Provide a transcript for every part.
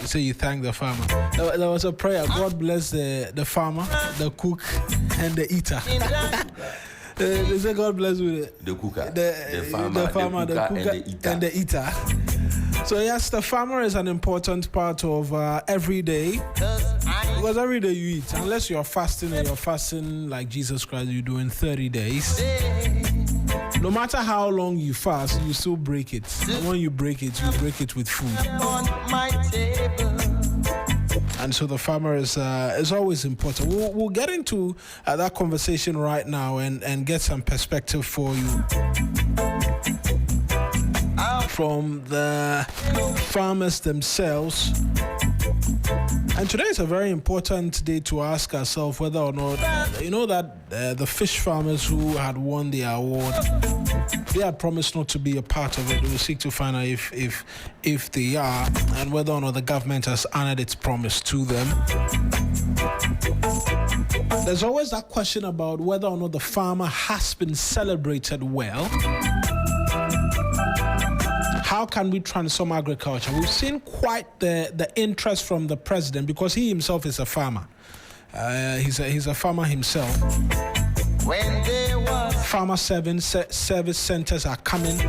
say you thank the farmer. There was a prayer. God bless the farmer, the cook, and the eater. They say God bless with the cooker, the farmer, the cooker, and the eater. So yes, the farmer is an important part of every day, because every day you eat, unless you're fasting and you're fasting like Jesus Christ, you're doing 30 days. No matter how long you fast, you still break it. And when you break it with food. And so the farmer is always important. We'll get into that conversation right now and get some perspective for you from the farmers themselves. And today is a very important day to ask ourselves whether or not, that the fish farmers who had won the award, they had promised not to be a part of it. We'll seek to find out if they are, and whether or not the government has honored its promise to them. There's always that question about whether or not the farmer has been celebrated well. How can we transform agriculture? We've seen quite the interest from the president, because he himself is a farmer. He's a farmer himself. Farmer service centers are coming.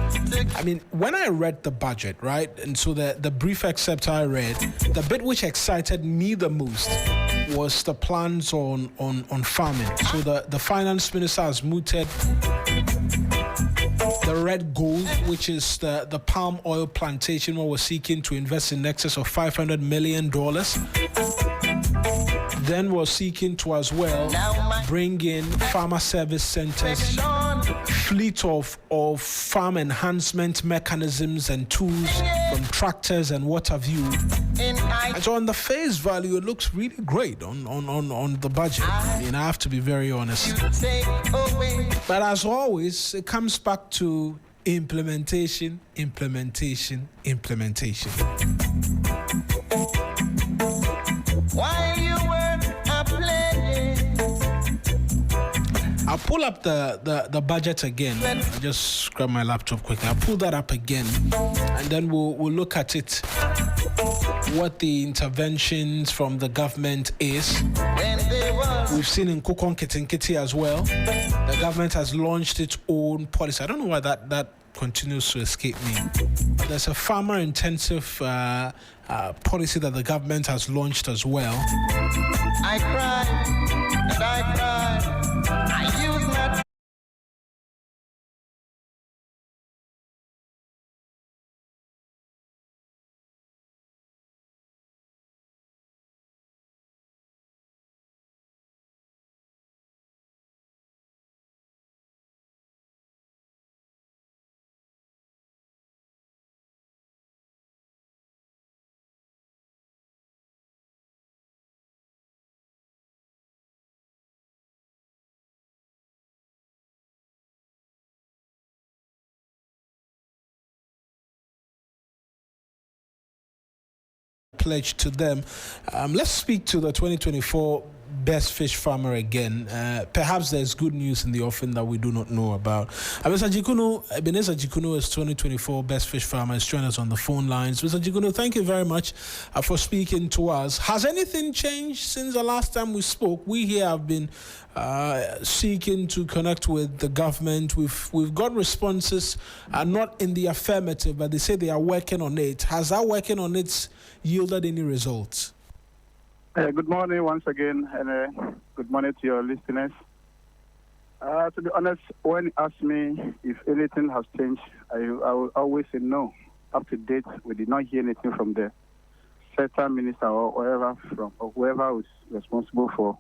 I mean, when I read the budget, right, and so the brief excerpt I read, the bit which excited me the most was the plans on farming. So the finance minister has mooted the red gold, which is the palm oil plantation, where we're seeking to invest in excess of $500 million. Then we're seeking to as well bring in farmer service centers, fleet of farm enhancement mechanisms and tools from tractors and what have you. And so on the face value, it looks really great on the budget. I mean, I have to be very honest. But as always, it comes back to implementation. While you were playing, I'll pull up the budget again. I'll just grab my laptop quickly. I'll pull that up again, and then we'll look at it, what the interventions from the government is. We've seen in Kukon Kitinkiti as well. The government has launched its own policy. I don't know why that continues to escape me. There's a farmer-intensive policy that the government has launched as well. I cry, and I cry. I use my... pledge to them. Let's speak to the 2024 best fish farmer again. Perhaps there's good news in the offing that we do not know about. Mr. Ebenezer Jikuno is 2024 best fish farmer. Is joining us on the phone lines. Mr. Jikuno, thank you very much for speaking to us. Has anything changed since the last time we spoke? We here have been seeking to connect with the government. We've got responses, not in the affirmative, but they say they are working on it. Has that working on it yielded any results? Good morning once again, and good morning to your listeners. To be honest, when you ask me if anything has changed, I will always say no. Up to date, we did not hear anything from the certain minister or whoever is responsible for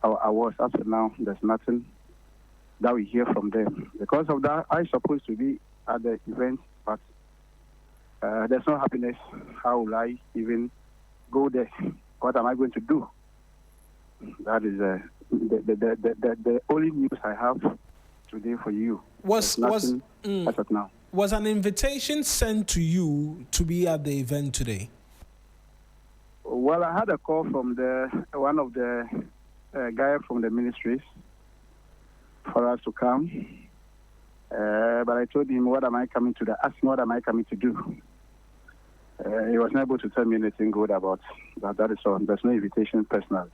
our awards. Up to now, there's nothing that we hear from them. Because of that, I'm supposed to be at the event, but there's no happiness. How will I even go there? What am I going to do? That is the only news I have today for you. Was as of now. Was an invitation sent to you to be at the event today? Well, I had a call from one of the guy from the ministries for us to come, but I told him, "What am I coming to do?" Asked me, "What am I coming to do?" He was not able to tell me anything good about that. That is all. There's no invitation personally.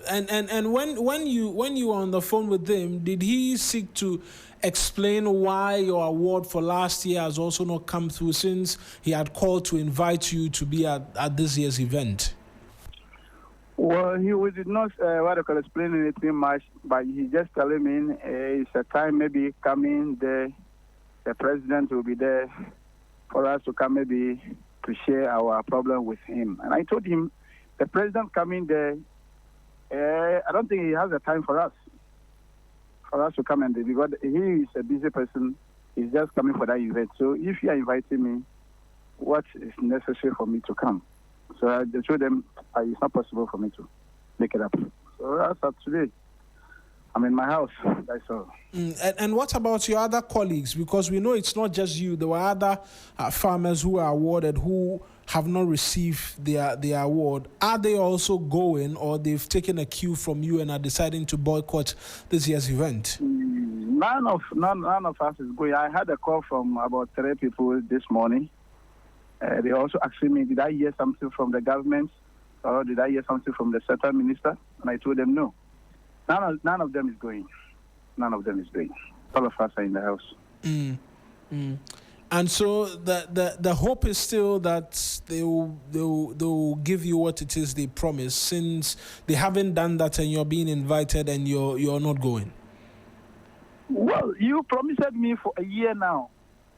And when you were on the phone with him, did he seek to explain why your award for last year has also not come through, since he had called to invite you to be at this year's event? Well, he did not explain anything much, but he just telling me it's a time maybe coming the president will be there for us to come maybe to share our problem with him. And I told him the president coming there, I don't think he has the time for us to come and do, because he is a busy person. He's just coming for that event. So if you are inviting me, what is necessary for me to come? So I told them it's not possible for me to make it up. So that's up today. I'm in my house. That's all. And what about your other colleagues? Because we know it's not just you. There were other farmers who were awarded who have not received their award. Are they also going, or they've taken a cue from you and are deciding to boycott this year's event? None of us is going. I had a call from about 3 people this morning. They also asked me, did I hear something from the government, or did I hear something from the central minister? And I told them no. None of them is going. None of them is going. All of us are in the house. And so the hope is still that they will give you what it is they promised, since they haven't done that and you're being invited and you're not going. Well, you promised me for a year now.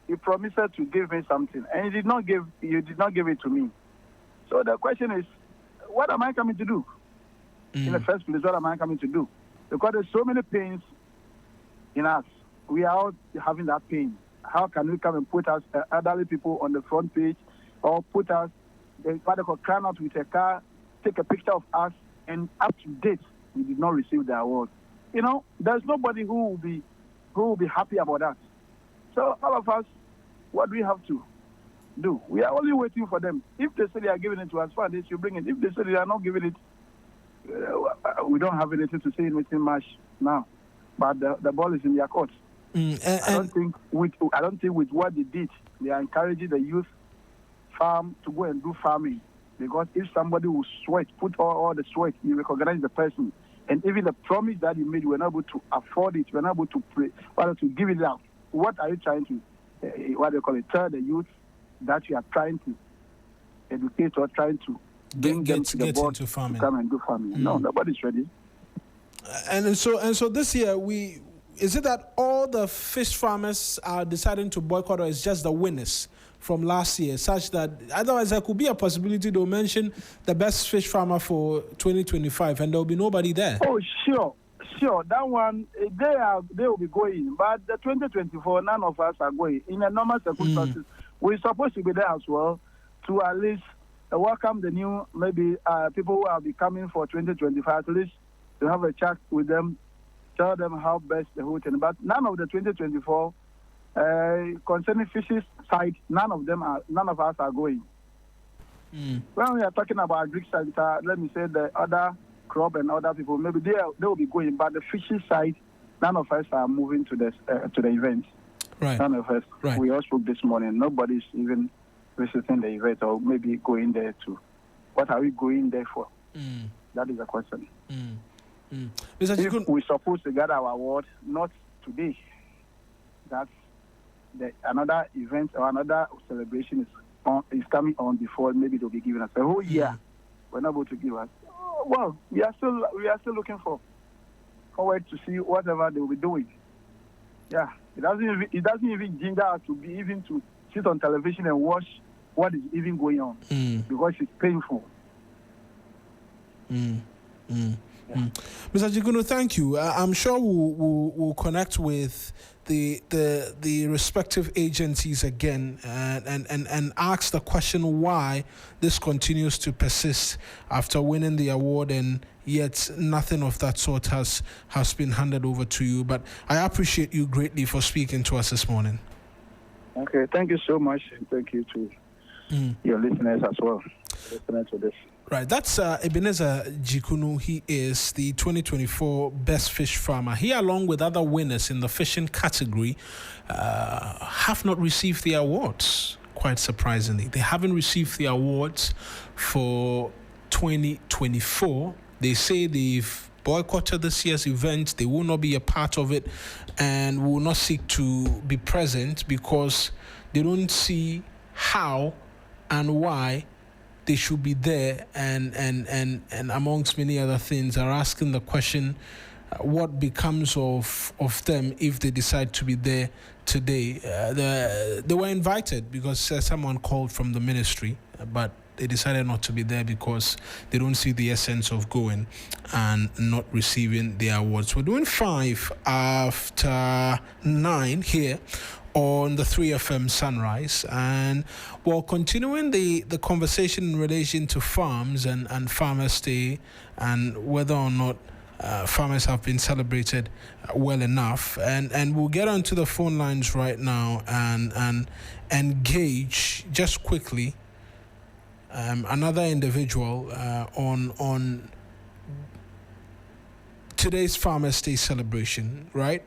You promised to give me something, and you did not give it to me. So the question is, what am I coming to do? In the first place, what am I coming to do? Because there's so many pains in us. We are all having that pain. How can we come and put us elderly people on the front page, or put us, crown out with a car, take a picture of us, and up to date, we did not receive the award. You know, there's nobody who will be happy about that. So all of us, what do we have to do? We are only waiting for them. If they say they are giving it to us, fine, they should bring it. If they say they are not giving it, we don't have anything to say anything much now. But the ball is in their court. I don't think with what they did, they are encouraging the youth farm to go and do farming. Because if somebody will sweat, put all the sweat, you recognize the person. And even the promise that you made, you were not able to afford it, you were not able to pray, or to give it out. What are you trying to, tell the youth that you are trying to educate or trying to bring them to the board to come and do farming? No, nobody's ready. And so this year, is it that all the fish farmers are deciding to boycott, or is just the winners from last year, such that otherwise there could be a possibility they'll mention the best fish farmer for 2025 and there'll be nobody there? Oh, sure. That one, they will be going. But the 2024, none of us are going. In a normal circumstances, we're supposed to be there as well to at least welcome the new, maybe people who will be coming for 2025, at least to have a chat with them, tell them how best the whole thing. But none of the 2024 concerning fishes side, none of us are going. When we are talking about Greek sector, let me say the other crop and other people, maybe they will be going, but the fishing side, none of us are moving to the event. Right. None of us. Right. We all spoke this morning. Nobody's even visiting the event or maybe going there too. What are we going there for? That is the question. If we're supposed to get our award, not today, that's another event or another celebration is coming on before maybe they'll be giving us a whole year. We're not able to give us. Well, we are still looking forward to see whatever they will be doing. Yeah, it doesn't even ginger us to sit on television and watch what is even going on because it's painful. Mr. Jigunu, thank you. I'm sure we'll connect with the respective agencies again and ask the question why this continues to persist after winning the award and yet nothing of that sort has been handed over to you. But I appreciate you greatly for speaking to us this morning. Okay, thank you so much. Thank you to your listeners as well. Listening to this. Right, that's Ebenezer Jikunu. He is the 2024 Best Fish Farmer. He, along with other winners in the fishing category, have not received the awards. Quite quite surprisingly. They haven't received the awards for 2024. They say they've boycotted this year's event. They will not be a part of it and will not seek to be present because they don't see how and why they should be there, and amongst many other things are asking the question, what becomes of them if they decide to be there today. They were invited because someone called from the ministry, but they decided not to be there because they don't see the essence of going and not receiving the awards. We're doing 5 after 9 here on the 3FM Sunrise, and we're continuing the conversation in relation to farms and Farmers' Day and whether or not farmers have been celebrated well enough, and we'll get onto the phone lines right now and engage just quickly another individual on today's Farmers' Day celebration, right?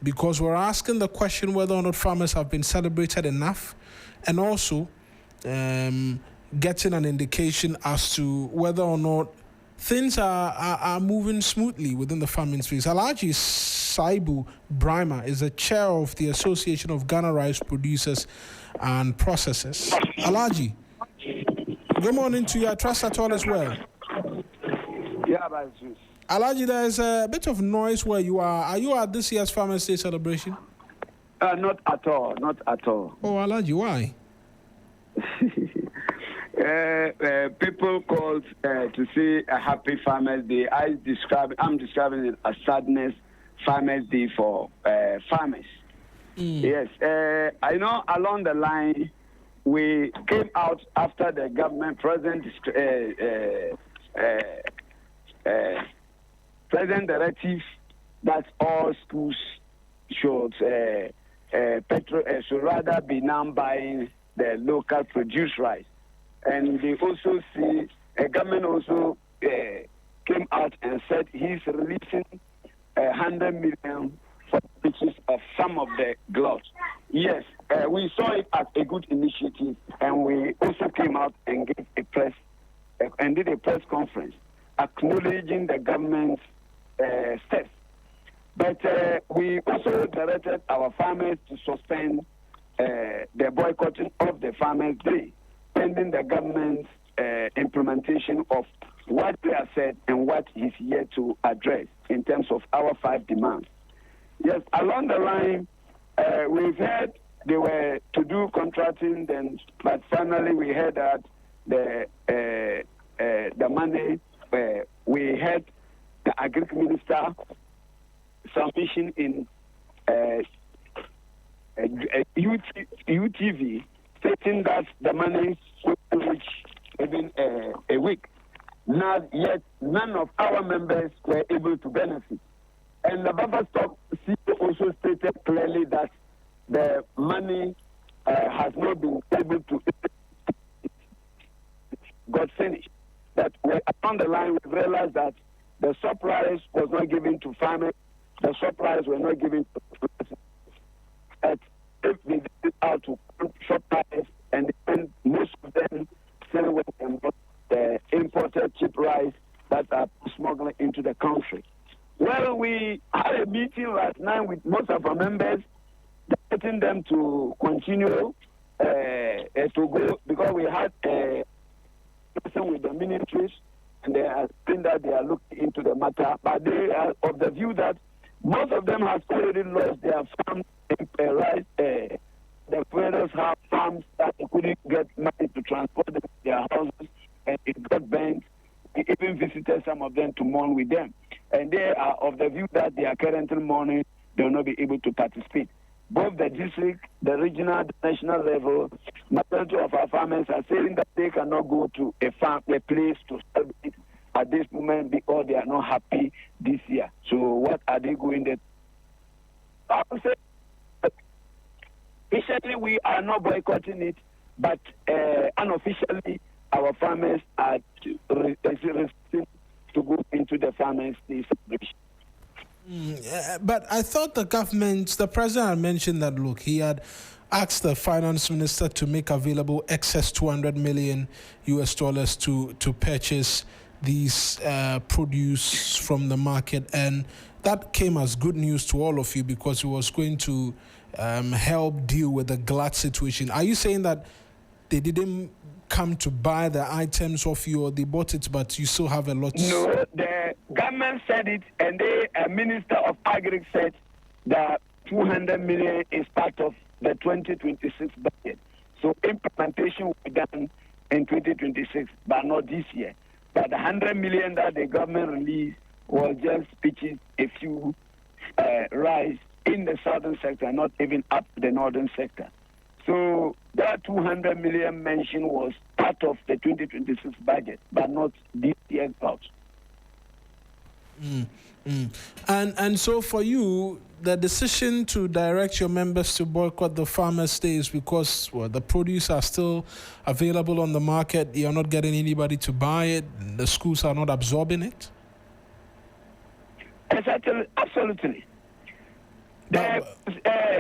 Because we're asking the question whether or not farmers have been celebrated enough, and also getting an indication as to whether or not things are moving smoothly within the farming space. Alhaji Saibu Brima is the chair of the Association of Ghana Rice Producers and Processors. Alhaji, good morning to you. I trust that all is well. Yeah, but Alhaji, there is a bit of noise where you are. Are you at this year's Farmers' Day celebration? not at all. Oh, Alhaji, why? People called to say a happy Farmers' Day. I'm describing it as sadness Farmers' Day for farmers. Yes, I know along the line we came out after the government president directive that all schools should rather be now buying the local produce rice. And they also see, government also came out and said he's releasing 100 million for purchase of some of the gloves. Yes, we saw it as a good initiative, and we also came out and gave a press and did a press conference acknowledging the government's steps. But we also directed our farmers to suspend the boycotting of the Farmers' Day, pending the government's implementation of what they have said and what is yet to address in terms of our 5 demands. Yes, along the line, we've heard they were to do contracting, but finally we heard that the money, we had the Agriculture Minister submission in UTV stating that the money will reach within a week. Now, yet none of our members were able to benefit. And the Baba Stock CEO also stated clearly that the money has not been able to got finished. That along the line we realized that the supplies was not given to farmers, the supplies were not given to farmers. If we did it out to supplies, and then most of them still went and bought the imported cheap rice that are smuggling into the country. Well, we had a meeting last night with most of our members, getting them to continue to go, because we had a person with the ministries, and they are saying that they are looking into the matter, but they are of the view that most of them have already lost their farms, rice. The farmers have farms that they couldn't get money to transport them to their houses, and it got burned. We even visited some of them to mourn with them. And they are of the view that they are currently mourning, they will not be able to participate. Both the district, the regional, the national level, majority of our farmers are saying that they cannot go to a place to celebrate at this moment because they are not happy this year. So what are they going there? I would say, officially we are not boycotting it, but unofficially our farmers are resisting to go into the Farmers' Day celebration. But I thought the president had mentioned that, look, he had asked the finance minister to make available excess $200 million to purchase these produce from the market, and that came as good news to all of you because it was going to help deal with the glut situation. Are you saying that they didn't come to buy the items off you, or they bought it but you still have a lot? No, the government said it, and the Minister of Agri said that 200 million is part of the 2026 budget. So implementation will be done in 2026, but not this year. But the 100 million that the government released was just pitching a few rice in the southern sector, not even up the northern sector. So that 200 million mentioned was part of the 2026 budget, but not this year's budget. And so for you, the decision to direct your members to boycott the Farmers' Day is because the produce are still available on the market, you're not getting anybody to buy it, the schools are not absorbing it? Absolutely.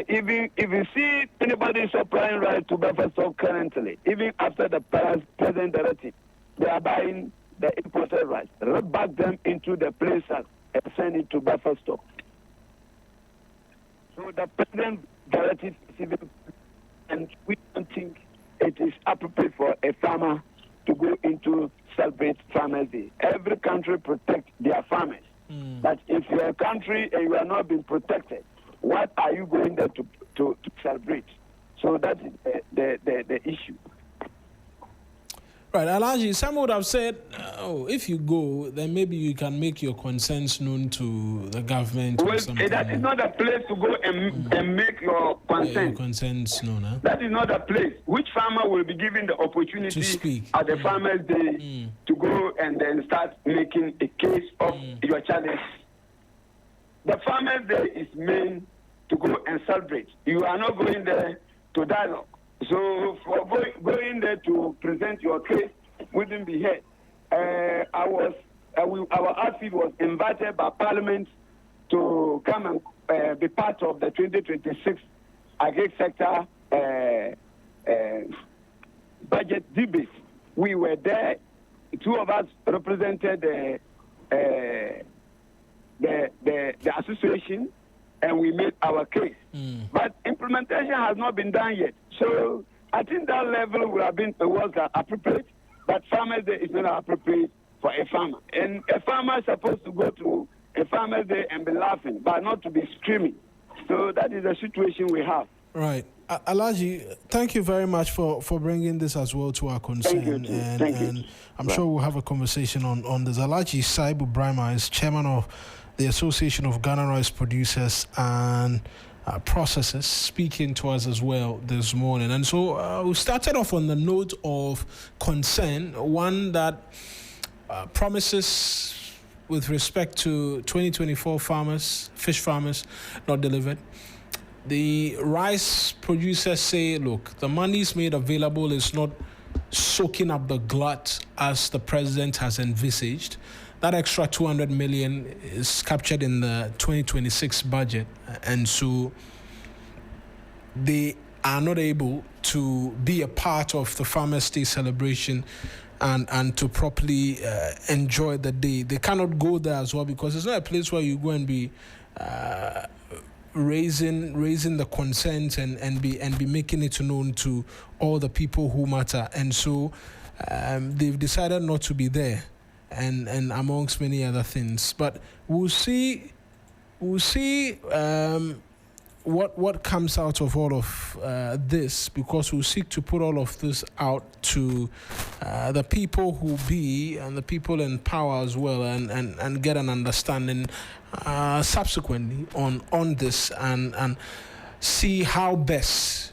If you see anybody supplying rice to buffer stock currently, even after the present directive, they are buying the imported rice, back them into the place and send it to buffer stock. So the present directive is even, and we don't think it is appropriate for a farmer to go into celebrate Farmers' Day. Every country protects their farmers. But if you're a country and you are not being protected, what are you going there to celebrate? So that is the issue. Right, Alhaji, some would have said, if you go, then maybe you can make your concerns known to the government. Well, that is not a place to go and make your concerns known. Huh? That is not a place. Which farmer will be given the opportunity to speak at the Farmers' Day to go and then start making a case of your challenge? The Farmers' Day is meant to go and celebrate. You are not going there to dialogue. So for going there to present your case wouldn't be heard. Our outfit was invited by Parliament to come and be part of the 2026 agri sector budget debate. We were there. Two of us represented the association, and we made our case. But implementation has not been done yet. So I think that level would have been was appropriate, but Farmers' Day is not appropriate for a farmer. And a farmer is supposed to go to a Farmers' Day and be laughing, but not to be screaming. So that is the situation we have. Right. Alhaji, thank you very much for bringing this as well to our concern. Thank you. I'm sure we'll have a conversation on this. Alhaji Saibu Brahma is chairman of the Association of Ghana Rice Producers and Processors, speaking to us as well this morning. And so we started off on the note of concern, one that promises with respect to 2024 fish farmers not delivered. The rice producers say, look, the money's made available is not soaking up the glut as the president has envisaged. That extra 200 million is captured in the 2026 budget, and so they are not able to be a part of the Farmers' Day celebration and to properly enjoy the day. They cannot go there as well because it's not a place where you go and be raising the concerns and be making it known to all the people who matter. And so they've decided not to be there. And amongst many other things, but we'll see what comes out of all of this, because we'll seek to put all of this out to the people who be and the people in power as well, and get an understanding subsequently on this and see how best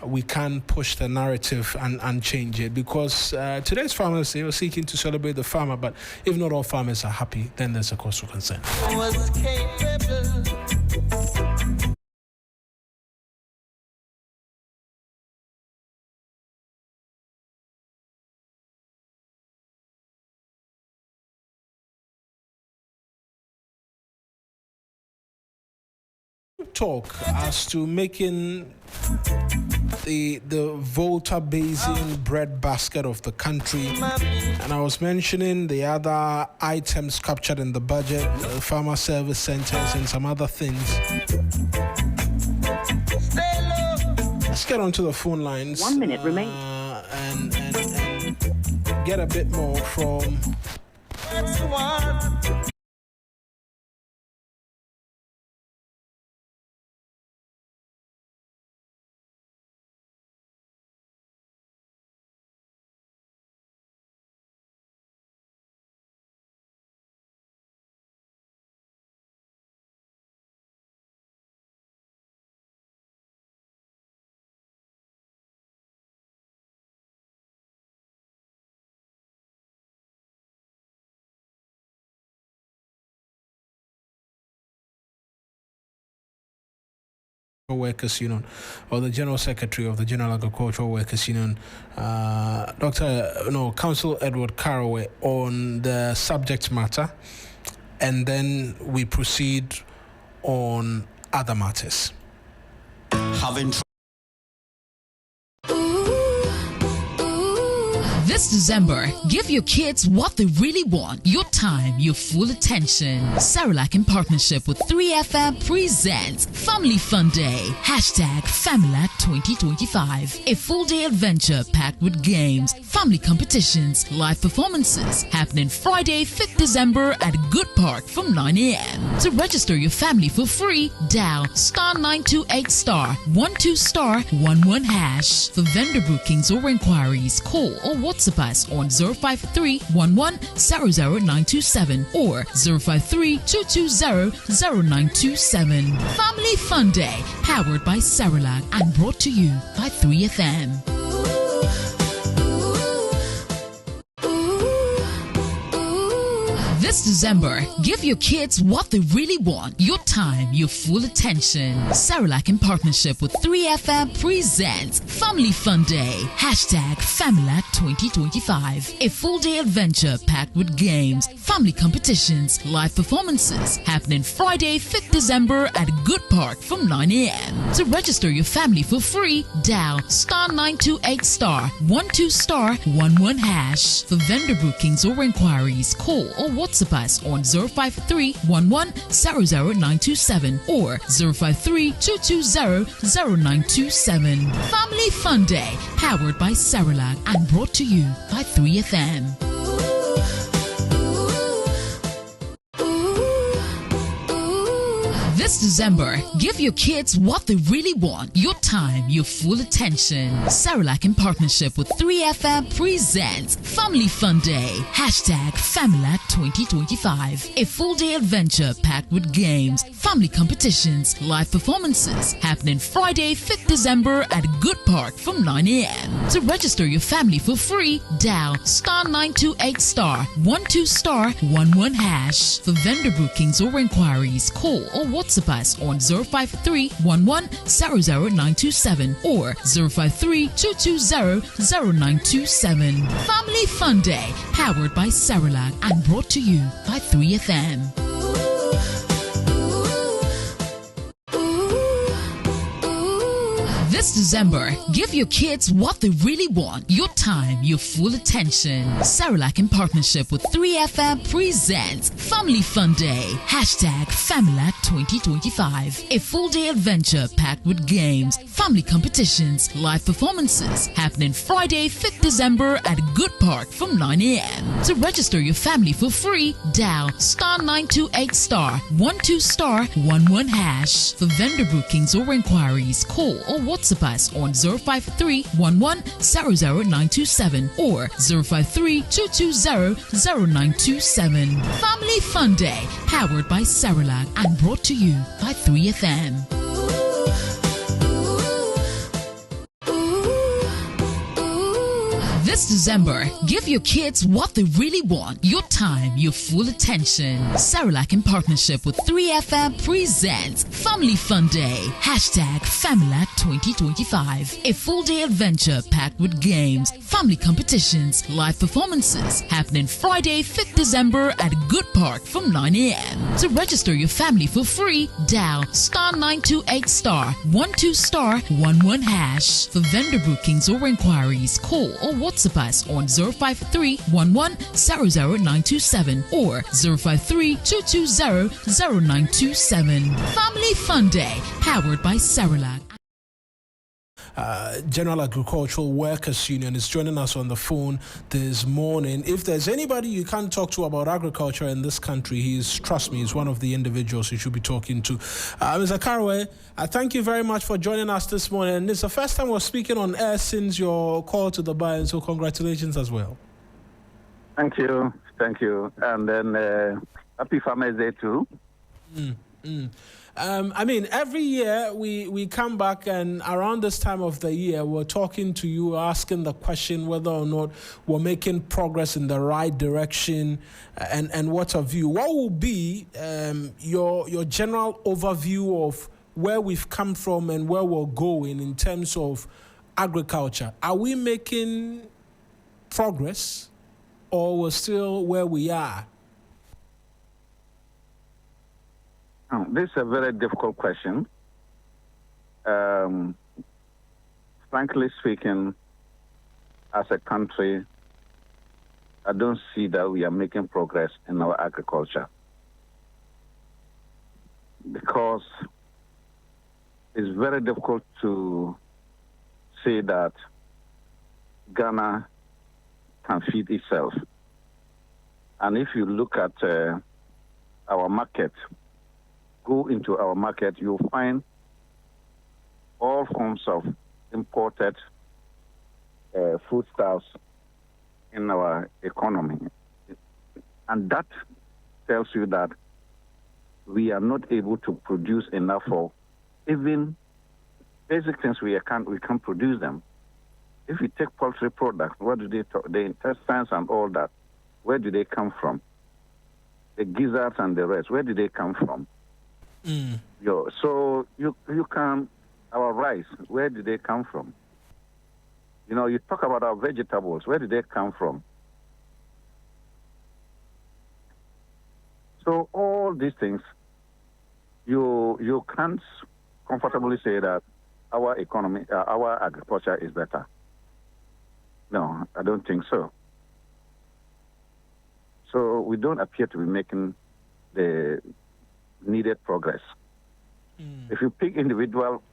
we can push the narrative and change it, because today's Farmers Day, we're seeking to celebrate the farmer, but if not all farmers are happy, then there's a cause for concern. Talk as to making the Volta Basin bread basket of the country, and I was mentioning the other items captured in the budget, farmer service centers and some other things. Let's get onto the phone lines. 1 minute remains. And get a bit more from Workers Union, or the General Secretary of the General Agricultural Workers Union, Council Edward Caraway, on the subject matter, and then we proceed on other matters. This December, give your kids what they really want. Your time, your full attention. Cerelac in partnership with 3FM presents Family Fun Day. #FamiLac 2025. A full-day adventure packed with games, family competitions, live performances. Happening Friday, 5th December at Good Park from 9 a.m. To register your family for free, dial *928*12*11#. For vendor bookings or inquiries, call or WhatsApp us on 053-11-00927 or 053-220-0927. Family Fun Day, powered by Cerelac and brought to you by 3FM. This December, give your kids what they really want. Your time, your full attention. Cerelac in partnership with 3FM presents Family Fun Day. #FamiLac 2025. A full-day adventure packed with games, family competitions, live performances. Happening Friday, 5th December at Good Park from 9 a.m. To register your family for free, dial *928*12*11#. For vendor bookings or inquiries, call or WhatsApp us on 053-11-00927 or 053-220-0927. Family Fun Day, powered by Cerelac and brought to you by 3FM. This December, give your kids what they really want. Your time, your full attention. Cerelac in partnership with 3FM presents Family Fun Day. #FamiLac 2025. A full-day adventure packed with games, family competitions, live performances. Happening Friday, 5th December at Good Park from 9 a.m. To register your family for free, dial *928*12*11#. For vendor bookings or inquiries, call or WhatsApp us on 053-11-00927 or 053-220-0927. Family Fun Day, powered by Cerelac and brought to you by 3FM. This December, give your kids what they really want. Your time, your full attention. Cerelac in partnership with 3FM presents Family Fun Day. #FamiLac 2025. A full-day adventure packed with games, family competitions, live performances. Happening Friday, 5th December at Good Park from 9 a.m. To register your family for free, dial *928*12*11#. For vendor bookings or inquiries, call or WhatsApp us on 053-11-00927 or 053-220-0927. Family Fun Day, powered by Cerelac and brought to you by 3FM. This This December, give your kids what they really want. Your time, your full attention. Cerelac in partnership with 3FM presents Family Fun Day. Hashtag FamiLac 2025. A full-day adventure packed with games, family competitions, live performances happening Friday, 5th December at Good Park from 9 a.m. To register your family for free, dial *928*12*11#. For vendor bookings or inquiries, call or WhatsApp us on 053-11-00927 or 053-220-0927. Family Fun Day, powered by Cerelac. General Agricultural Workers Union is joining us on the phone this morning. If there's anybody you can't talk to about agriculture in this country, trust me, he's one of the individuals you should be talking to. Mr. Caraway, thank you very much for joining us this morning. It's the first time we're speaking on air since your call to the bar, so congratulations as well. Thank you. And then happy Farmers Day too. Every year we come back, and around this time of the year, we're talking to you, asking the question whether or not we're making progress in the right direction, and what have you. What will be your general overview of where we've come from and where we're going in terms of agriculture? Are we making progress, or we're still where we are? This is a very difficult question. Frankly speaking, as a country, I don't see that we are making progress in our agriculture, because it's very difficult to say that Ghana can feed itself. And if you look at our market, go into our market, you'll find all forms of imported foodstuffs in our economy. And that tells you that we are not able to produce enough for even basic things. We can't produce them. If you take poultry products, what do the intestines and all that, where do they come from? The gizzards and the rest, where do they come from? So you can, our rice, where do they come from? You talk about our vegetables, where do they come from? So all these things, you can't comfortably say that our economy, our agriculture is better. No, I don't think so. So we don't appear to be making the needed progress. If you pick individual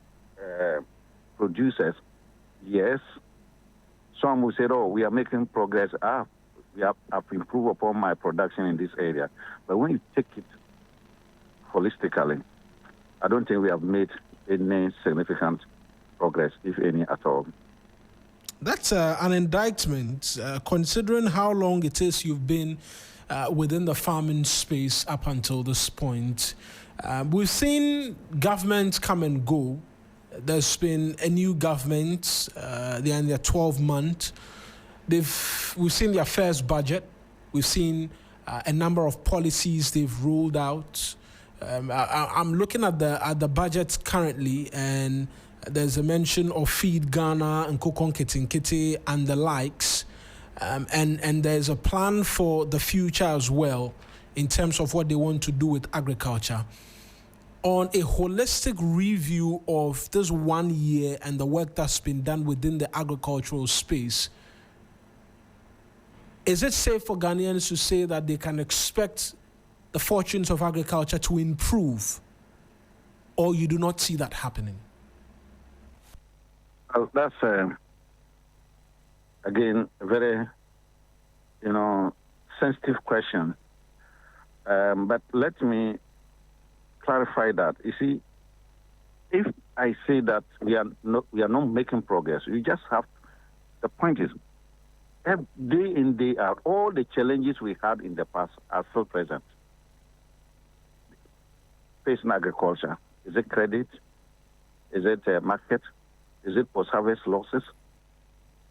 producers, yes, some will say, oh, we are making progress. I've improved upon my production in this area. But when you take it holistically, I don't think we have made any significant progress, if any at all. That's an indictment, considering how long it is you've been within the farming space up until this point. We've seen governments come and go. There's been a new government. They're in their 12th month. We've seen their first budget. We've seen a number of policies they've rolled out. I'm looking at the budget currently, and there's a mention of Feed Ghana and Kokon Kitinkiti and the likes. And there's a plan for the future as well in terms of what they want to do with agriculture. On a holistic review of this 1 year and the work that's been done within the agricultural space, is it safe for Ghanaians to say that they can expect the fortunes of agriculture to improve, or you do not see that happening? Well, that's again a very, sensitive question. But let me clarify that. You see, if I say that we are not making progress, you just have. The point is, day in, day out, all the challenges we had in the past are still present. Facing agriculture, is it credit? Is it market? Is it post-harvest losses?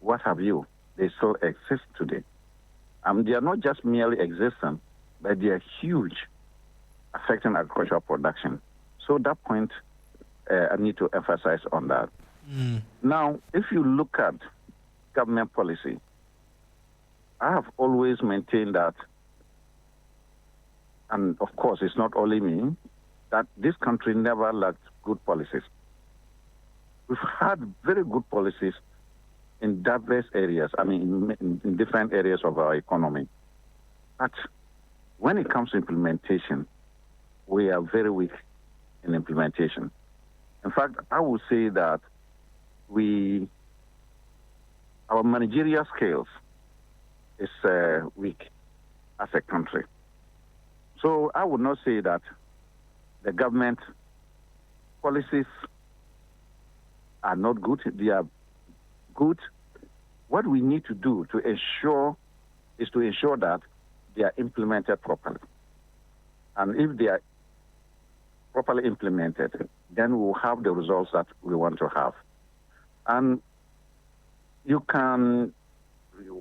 What have you? they still exist today. They are not just merely existent, but they are huge, affecting agricultural production. So that point, I need to emphasize on that. Now, if you look at government policy, I have always maintained that, and of course it's not only me, that this country never lacked good policies. We've had very good policies in diverse areas, in different areas of our economy. But when it comes to implementation, we are very weak in implementation. In fact, I would say that our managerial skills is weak as a country. So I would not say that the government policies are not good. They are good. What we need to do to ensure that they are implemented properly. And if they are properly implemented, then we will have the results that we want to have. And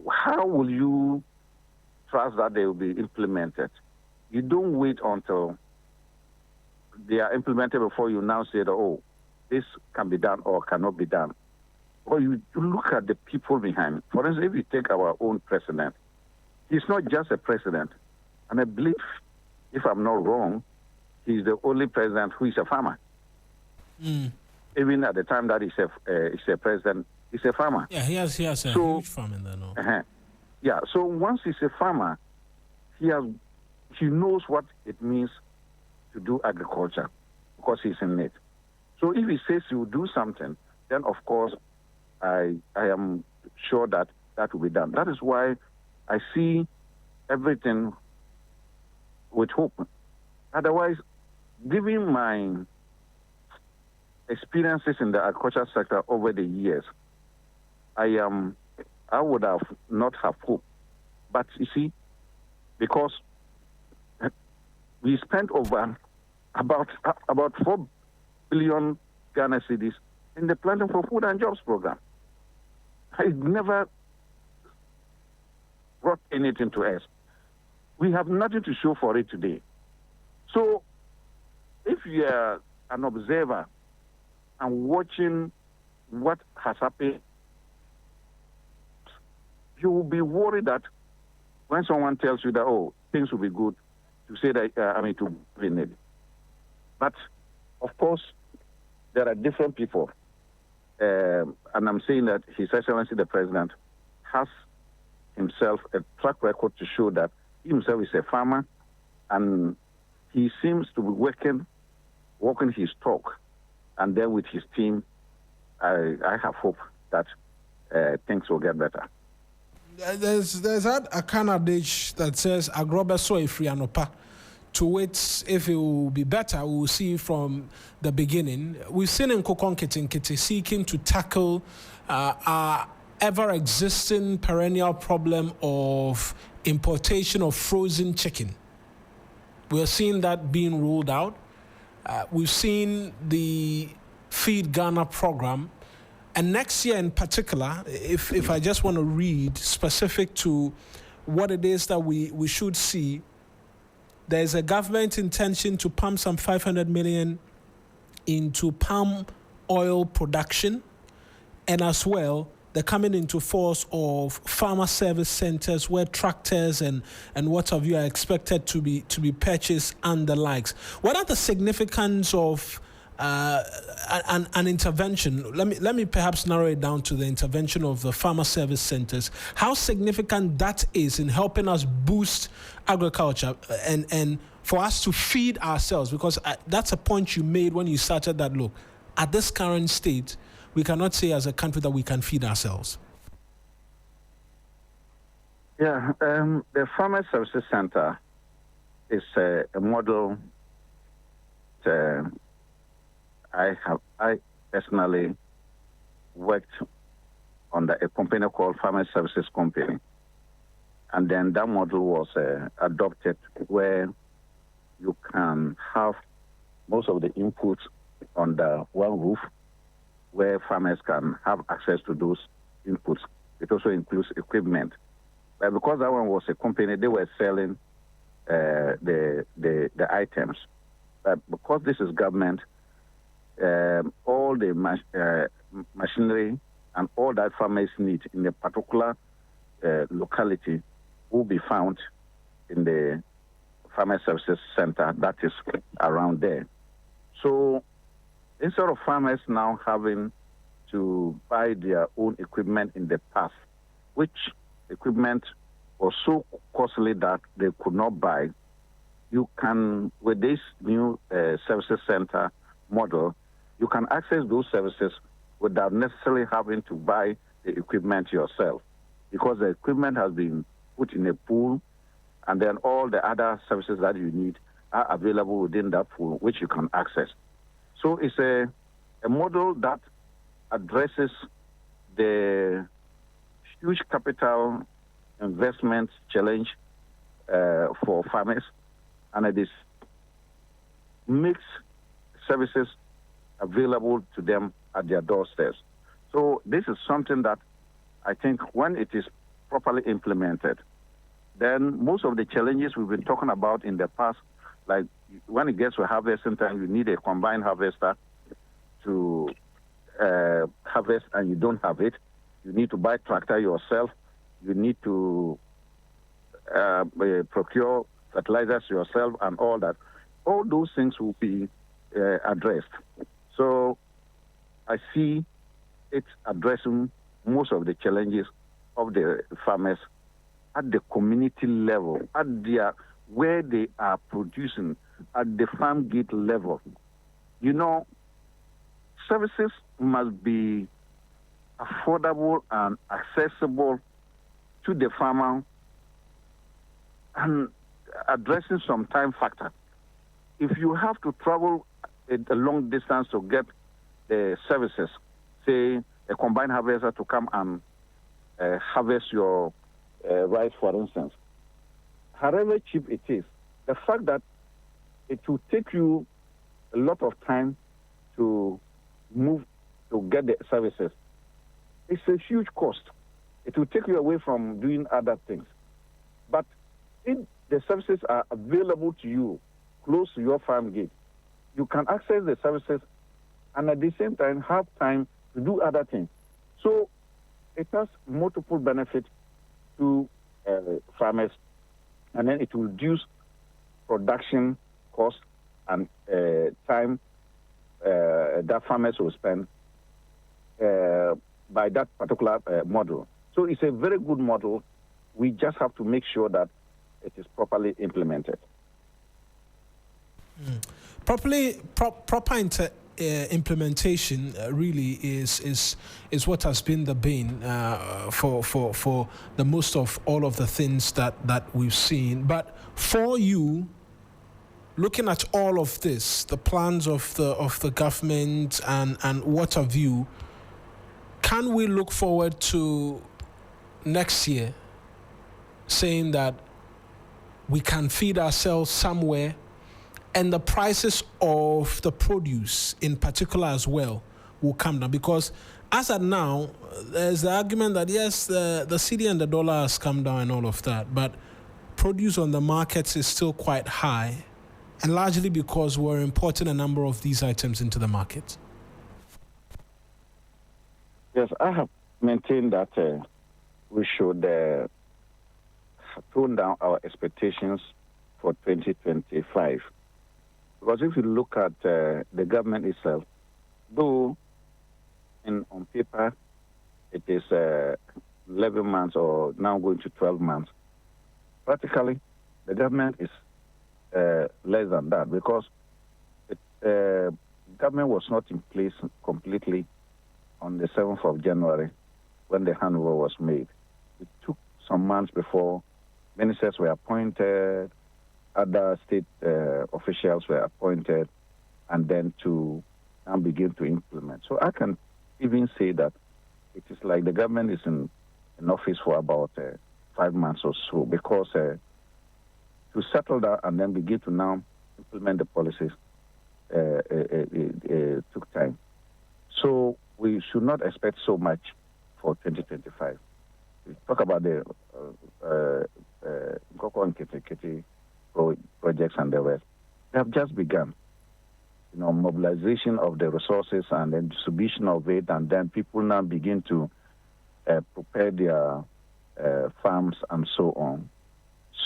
how will you trust that they will be implemented? You don't wait until they are implemented before you now say that, oh, this can be done or cannot be done. Or you look at the people behind. For instance, if you take our own president, he's not just a president. And I believe, if I'm not wrong, he's the only president who is a farmer. Even at the time that he's a president, he's a farmer. Yeah, he has a huge farm in there now. Yeah, so once he's a farmer, he knows what it means to do agriculture because he's in it. So if he says he will do something, then of course I am sure that will be done. That is why I see everything with hope. Otherwise, given my experiences in the agriculture sector over the years, I would have not have hope. But you see, because we spent over about 4 billion Ghana cedis in the Planting for Food and Jobs program. It never brought anything to us. We have nothing to show for it today. So if you are an observer and watching what has happened, you will be worried that when someone tells you that, oh, things will be good, to say that, to be in it. But, of course, there are different people. And I'm saying that His Excellency the President has himself a track record to show that he himself is a farmer, and he seems to be walking his talk. And then with his team, I have hope that things will get better. There's a kind of adage that says agrobe so ifri anopa. To wait if it will be better, we will see from the beginning. We've seen in Kokon Kitinkiti seeking to tackle our ever-existing perennial problem of importation of frozen chicken. We're seeing that being rolled out. We've seen the Feed Ghana program. And next year in particular, if I just want to read specific to what it is that we should see, there's a government intention to pump some 500 million into palm oil production, and as well the coming into force of farmer service centers where tractors and what have you are expected to be purchased and the likes. What are the significance of an intervention? Let me perhaps narrow it down to the intervention of the farmer service centers. How significant that is in helping us boost agriculture and for us to feed ourselves, because that's a point you made when you started that. Look, at this current state, we cannot say as a country that we can feed ourselves. Yeah, the Farmer Services Center is a model I personally worked on a company called Farmer Services Company. And then that model was adopted where you can have most of the inputs under one roof, where farmers can have access to those inputs it also includes equipment. But because that one was a company, they were selling the items. But because this is government, all the machinery and all that farmers need in a particular locality will be found in the Farmer Services Center that is around there. So instead of farmers now having to buy their own equipment in the past, which equipment was so costly that they could not buy, you can, with this new services center model, you can access those services without necessarily having to buy the equipment yourself, because the equipment has been put in a pool, and then all the other services that you need are available within that pool, which you can access. So it's a model that addresses the huge capital investment challenge for farmers, and it makes services available to them at their doorsteps. So this is something that I think when it is properly implemented, then most of the challenges we've been talking about in the past, like when it gets to harvesting time, you need a combined harvester to harvest, and you don't have it. You need to buy tractor yourself. You need to procure fertilizers yourself and all that. All those things will be addressed. So I see it addressing most of the challenges of the farmers at the community level, at their where they are producing, at the farm gate level. You know, services must be affordable and accessible to the farmer, and addressing some time factor. If you have to travel a long distance to get the services, say a combined harvester to come and harvest your rice, for instance, however cheap it is, the fact that it will take you a lot of time to move to get the services, it's a huge cost. It will take you away from doing other things. But if the services are available to you close to your farm gate, you can access the services and at the same time have time to do other things. So it has multiple benefits to farmers, and then it will reduce production cost and time that farmers will spend by that particular model. So it's a very good model. We just have to make sure that it is properly implemented. Proper implementation really is what has been the bane for the most of all of the things that we've seen. But for you, looking at all of this, the plans of the government and what have you, can we look forward to next year saying that we can feed ourselves somewhere, and the prices of the produce in particular as well will come down? Because as of now, there's the argument that yes, the cedi and the dollar has come down and all of that, but produce on the markets is still quite high, and largely because we're importing a number of these items into the market. Yes, I have maintained that we should tone down our expectations for 2025. Because if you look at the government itself, though on paper it is 11 months or now going to 12 months, practically the government is less than that, because the government was not in place completely on the 7th of January when the handover was made. It took some months before ministers were appointed, other state officials were appointed, and then to now begin to implement. So I can even say that it is like the government is in office for about 5 months or so, because to settle that and then begin to now implement the policies took time. So we should not expect so much for 2025. talk about the Koko and Kiti projects and the rest. They have just begun. Mobilization of the resources and then distribution of it, and then people now begin to prepare their farms and so on.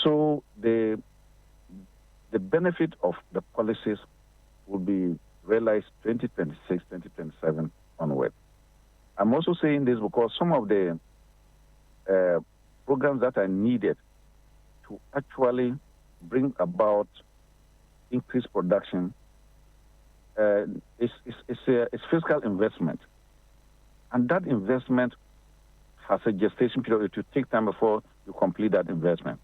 So the benefit of the policies will be realized 2026, 2027 onward. I'm also saying this because some of the programs that are needed to actually bring about increased production is fiscal investment. And that investment has a gestation period. It will take time before you complete that investment.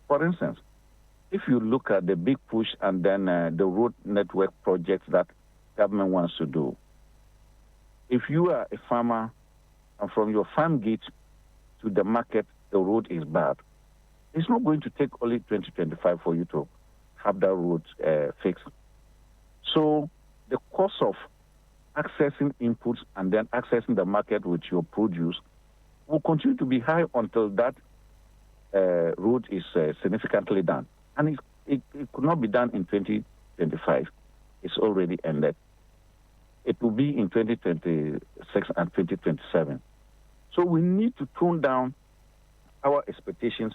For instance, if you look at the big push and then the road network projects that government wants to do, if you are a farmer and from your farm gate to the market, the road is bad, it's not going to take only 2025 for you to have that road fixed. So the cost of accessing inputs and then accessing the market with your produce will continue to be high until that road is significantly done. And it could not be done in 2025. It's already ended. It will be in 2026 and 2027. So we need to tone down our expectations.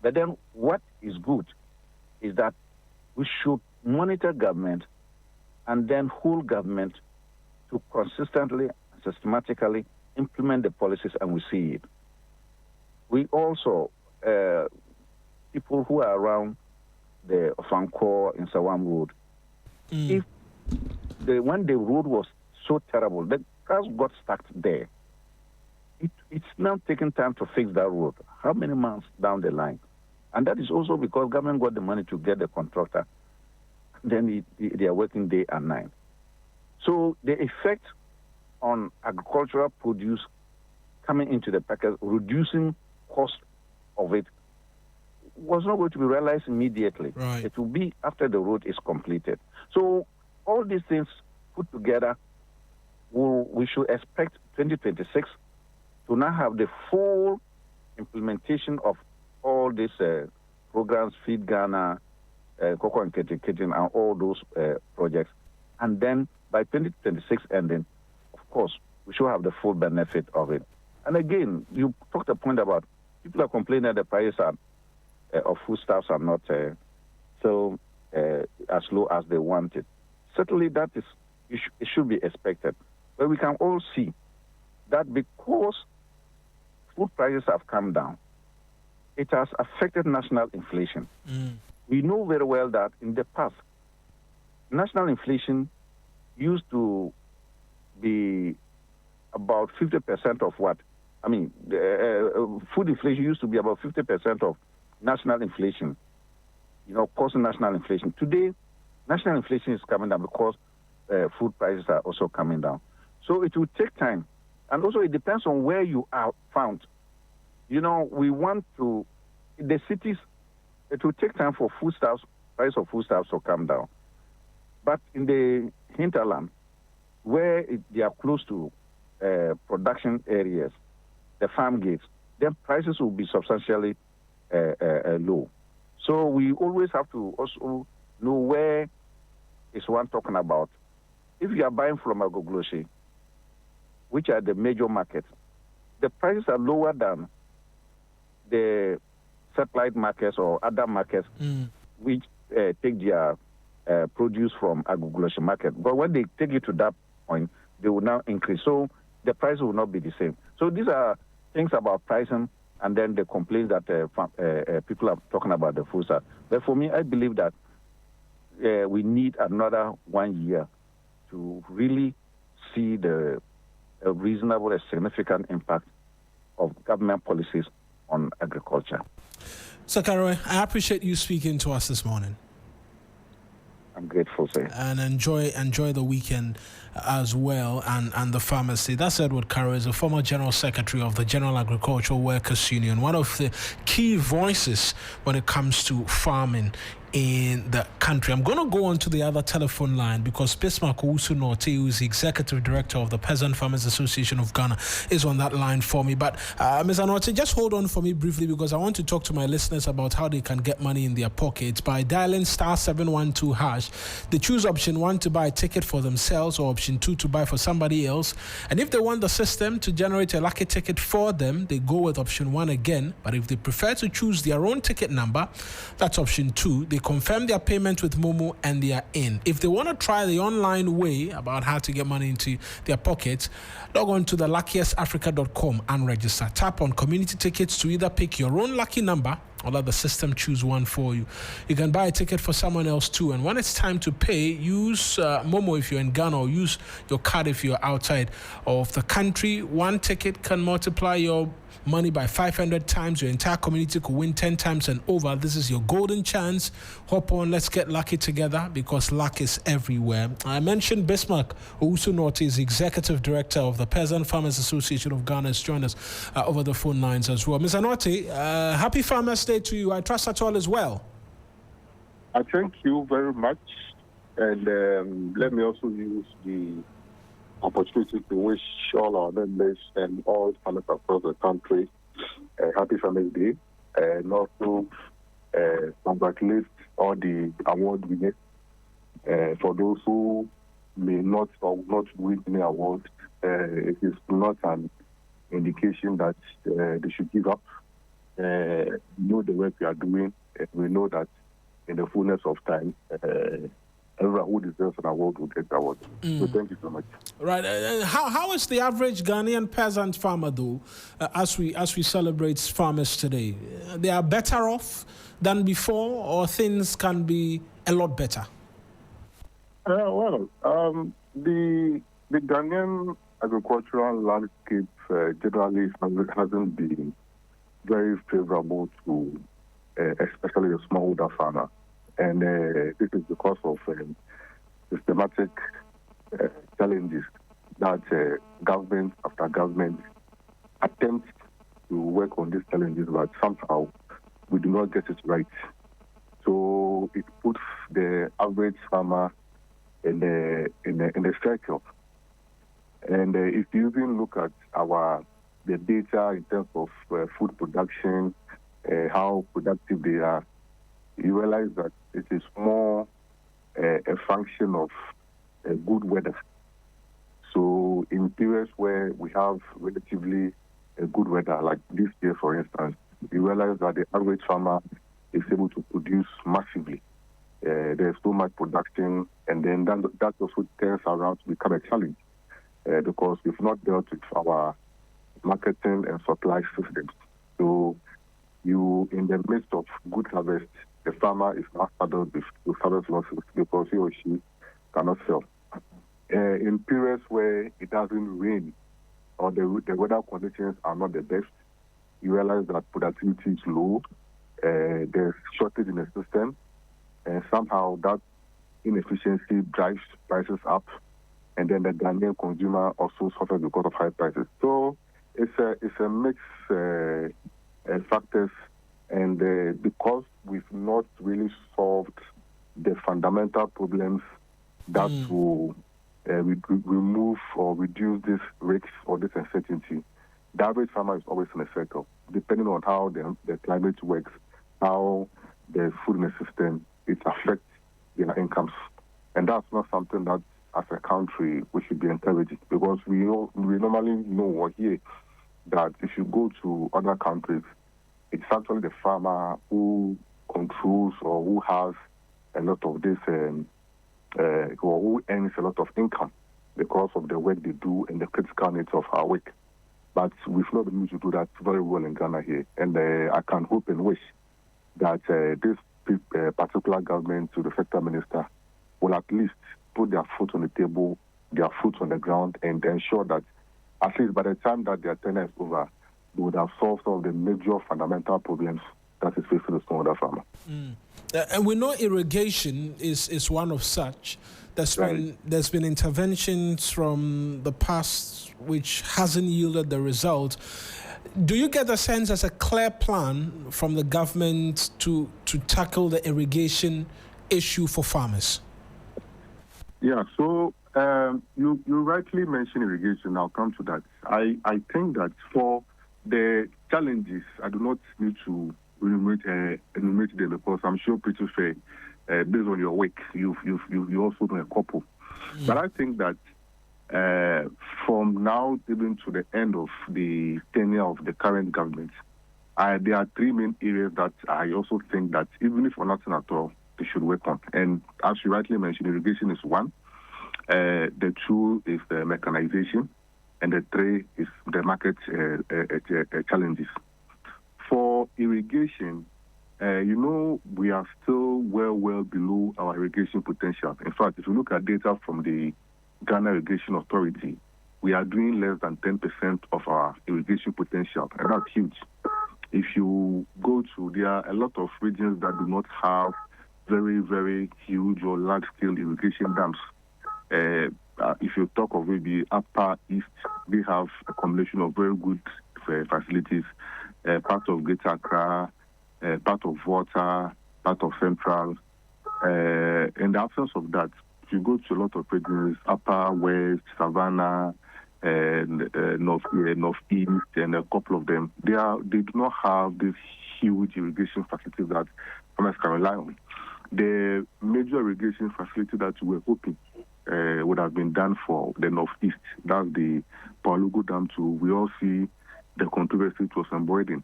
But then what is good is that we should monitor government and then hold government to consistently and systematically implement the policies, and we see it. We also, people who are around the Ofankor in Sawam Road, when the road was so terrible, the cars got stuck there. It's now taking time to fix that road. How many months down the line? And that is also because government got the money to get the contractor. Then they are working day and night. So the effect on agricultural produce coming into the package, reducing cost of it, was not going to be realized immediately. Right. It will be after the road is completed. So all these things put together, we should expect 2026 to now have the full implementation of all these programs, Feed Ghana, Cocoa and Kiti, and all those projects. And then by 2026 ending, of course, we should have the full benefit of it. And again, you talked a point about people are complaining that the prices of foodstuffs are not so as low as they wanted. Certainly, that is it should be expected. But we can all see that because food prices have come down, it has affected national inflation. We know very well that in the past, national inflation used to be about 50% of what? I mean, food inflation used to be about 50% of national inflation, causing national inflation. Today, national inflation is coming down because food prices are also coming down. So it will take time. And also it depends on where you are found. We want to, in the cities, it will take time for price of foodstuffs to come down. But in the hinterland, where they are close to production areas, the farm gates, then prices will be substantially low. So we always have to also know where is one talking about. If you are buying from Agogloshi, which are the major markets, the prices are lower than the satellite markets or other markets which take their produce from Agogloshi market. But when they take it to that point, they will now increase. So the price will not be the same. So these are things about pricing and then the complaints that people are talking about the food stuff. But for me, I believe that we need another 1 year to really see the reasonable and significant impact of government policies on agriculture. Sakaroy, I appreciate you speaking to us this morning. I'm grateful, sir. And enjoy the weekend. as well, and the pharmacy. That's Edward Carroll, is a former General Secretary of the General Agricultural Workers Union, one of the key voices when it comes to farming in the country. I'm going to go on to the other telephone line because Bismarck Owusu-Nortey, who is the Executive Director of the Peasant Farmers Association of Ghana, is on that line for me. But Ms. Nortey, just hold on for me briefly because I want to talk to my listeners about how they can get money in their pockets by dialing *712#. They choose option 1 to buy a ticket for themselves or option 2 to buy for somebody else. And if they want the system to generate a lucky ticket for them, they go with option 1 again. But if they prefer to choose their own ticket number, that's option 2. They confirm their payment with Momo and they are in. If they want to try the online way about how to get money into their pockets, log on to the luckiestafrica.com and register. Tap on community tickets to either pick your own lucky number or let the system choose one for you. You can buy a ticket for someone else too. And when it's time to pay, use Momo if you're in Ghana or use your card if you're outside of the country. One ticket can multiply your money by 500 times. Your entire community could win 10 times and over. This is your golden chance. Hop on, let's get lucky together because luck is everywhere. I mentioned Bismarck Owusu-Nortey is the Executive Director of the Peasant Farmers Association of Ghana. Has joined us over the phone lines as well. Ms. Nortey, happy Farmers Day to you. I trust that all is well. I thank you very much. And let me also use the opportunity to wish all our members and all farmers across the country a happy Farmers Day, and also congratulate all the award winners. For those who may not or not win any award, it is not an indication that they should give up. We know the work we are doing, and we know that in the fullness of time, everyone who deserves an award will get the award. So thank you so much. Right. How is the average Ghanaian peasant farmer, though, as we celebrate farmers today? They are better off than before, or things can be a lot better? The Ghanaian agricultural landscape generally hasn't been very favorable to especially the smallholder farmer. And this is because of systematic challenges that government after government attempts to work on these challenges, but somehow we do not get it right. So it puts the average farmer in the circle. And if you even look at the data in terms of food production, how productive they are, you realize that it is more a function of good weather. So in periods where we have relatively good weather, like this year, for instance, you realize that the average farmer is able to produce massively. There's so much production, and then that also turns around to become a challenge because we've not dealt with our marketing and supply systems. So in the midst of good harvest, the farmer is not saddled with harvest losses because he or she cannot sell. In periods where it doesn't rain or the weather conditions are not the best, you realize that productivity is low, there's shortage in the system, and somehow that inefficiency drives prices up, and then the Ghanaian consumer also suffers because of high prices. So it's a mixed factors. And because we've not really solved the fundamental problems that will remove or reduce this risk or this uncertainty, the average farmer is always in a circle, depending on how the climate works, how the food in the system, it affects their incomes. And that's not something that, as a country, we should be encouraging, because we normally know or hear that if you go to other countries, it's actually the farmer who controls or who has a lot of this, or who earns a lot of income because of the work they do and the critical needs of our work. But we've not been able to do that very well in Ghana here. And I can hope and wish that this particular government, to the sector minister, will at least put their foot on the table, their foot on the ground, and ensure that at least by the time that their tenure is over, they would have solved some of the major fundamental problems that is facing the smallholder farmer. And we know irrigation is one of such. there's been interventions from the past which hasn't yielded the result. Do you get a sense as a clear plan from the government to tackle the irrigation issue for farmers? Yeah, so you rightly mentioned irrigation. I'll come to that. I think that for the challenges, I do not need to enumerate them because I'm sure pretty fair. Based on your work, you also know a couple. But I think that from now even to the end of the tenure of the current government, there are three main areas that I also think that even if for nothing at all, they should work on. And as you rightly mentioned, irrigation is one. The two is the mechanization, and the three is the market challenges. For irrigation, we are still well below our irrigation potential. In fact, if you look at data from the Ghana Irrigation Authority, we are doing less than 10% of our irrigation potential, and that's huge. If you go to, there are a lot of regions that do not have very, very huge or large-scale irrigation dams. If you talk of maybe Upper East, they have a combination of very good facilities, part of Greater Accra, part of Water, part of Central. In the absence of that, if you go to a lot of regions, Upper West, Savannah, and Northeast, and a couple of them, they do not have these huge irrigation facilities that farmers can rely on. The major irrigation facility that we were hoping would have been done for the Northeast, that's the Palugu Dam too. We all see the controversy it was embroidering.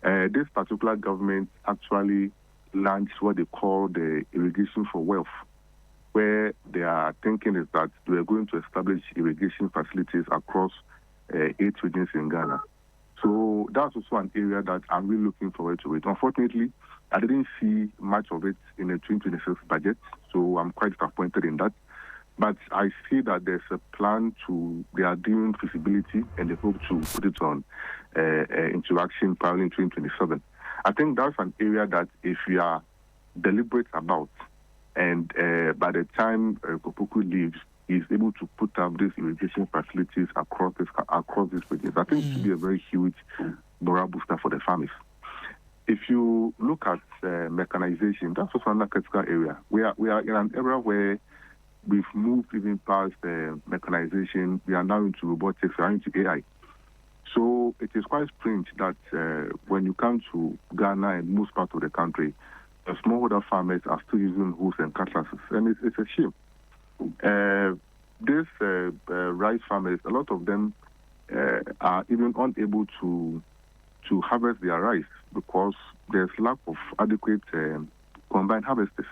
This particular government actually launched what they call the irrigation for wealth, where they are thinking is that they are going to establish irrigation facilities across 8 regions in Ghana. So that's also an area that I'm really looking forward to it. Unfortunately, I didn't see much of it in the 2026 budget, so I'm quite disappointed in that. But I see that there's a plan they are doing feasibility, and they hope to put it on interaction probably in 2027. I think that's an area that if we are deliberate about, and by the time Kopuku leaves, he's able to put up these irrigation facilities across these regions, I think it will be a very huge morale booster for the farmers. If you look at mechanization, that's also another critical area. We are in an era where we've moved even past mechanization. We are now into robotics, we are into AI. So it is quite strange that when you come to Ghana and most parts of the country, the smallholder farmers are still using hoes and cutlasses, and it's a shame. These rice farmers, a lot of them are even unable to harvest their rice because there's lack of adequate combined harvesters.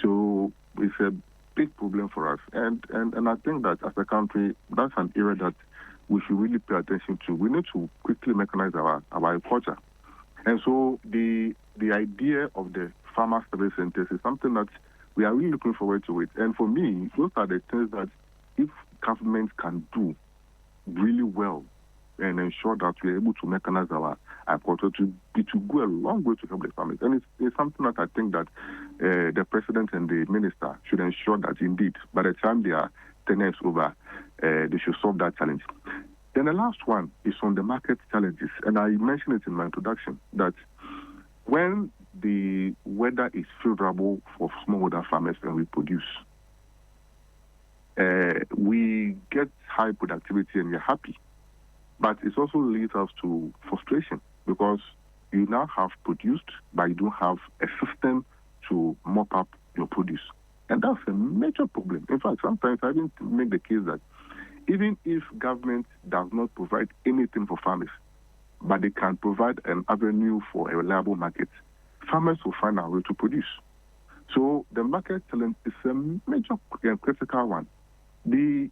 So it's a big problem for us. And I think that as a country, that's an area that we should really pay attention to. We need to quickly mechanize our agriculture. And so the idea of the farmer service centers is something that we are really looking forward to it. And for me, those are the things that if government can do really well and ensure that we are able to mechanize our agriculture, it will go a long way to help the farmers. And it's something that I think that the president and the minister should ensure that indeed, by the time their tenure is over, they should solve that challenge. Then the last one is on the market challenges. And I mentioned it in my introduction that when the weather is favorable for smallholder farmers and we produce, we get high productivity and we're happy. But it also leads us to frustration because you now have produced, but you don't have a system to mop up your produce. And that's a major problem. In fact, sometimes I even make the case that even if government does not provide anything for farmers, but they can provide an avenue for a reliable market, farmers will find a way to produce. So the market challenge is a major critical one. We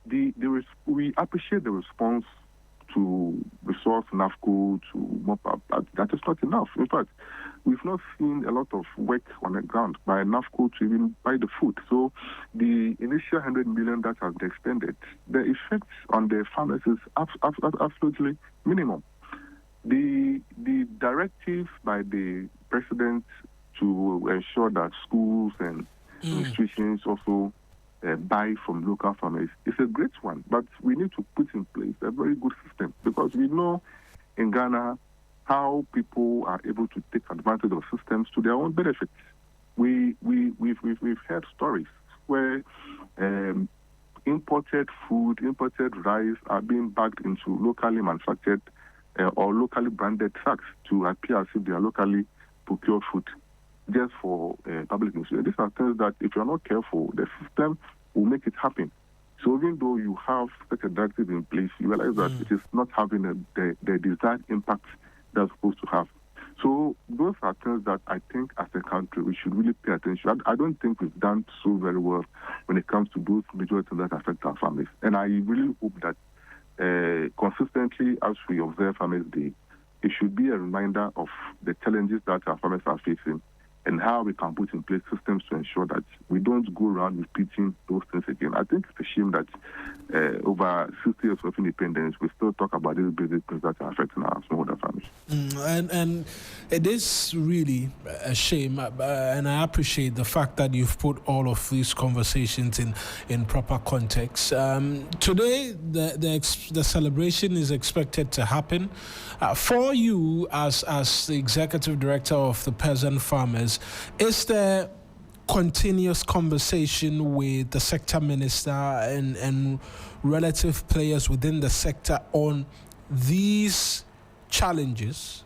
appreciate the response to resource NAFCO to mop up. That is not enough. In fact, we've not seen a lot of work on the ground by NAFCO to even buy the food. So the initial 100 million that has been expended, the effects on the farmers is absolutely minimum. The directive by the president to ensure that schools and institutions also buy from local farmers is a great one, but we need to put in place a very good system, because we know in Ghana how people are able to take advantage of systems to their own benefit. We've heard stories where imported food, imported rice are being bagged into locally manufactured or locally branded sacks to appear as if they are locally procured food, just for public use. These are things that, if you're not careful, the system will make it happen. So even though you have such a directive in place, you realize that it is not having the desired impact that's supposed to have. So those are things that I think as a country we should really pay attention. I don't think we've done so very well when it comes to those major things that affect our families. And I really hope that consistently, as we observe Farmers Day, it should be a reminder of the challenges that our farmers are facing and how we can put in place systems to ensure that we don't go around repeating those things again. I think it's a shame that over 60 years of independence, we still talk about these basic things that are affecting our smallholder farmers. And it is really a shame, and I appreciate the fact that you've put all of these conversations in proper context. Today, the celebration is expected to happen. For you, as the executive director of the peasant farmers, is there continuous conversation with the sector minister and relative players within the sector on these challenges?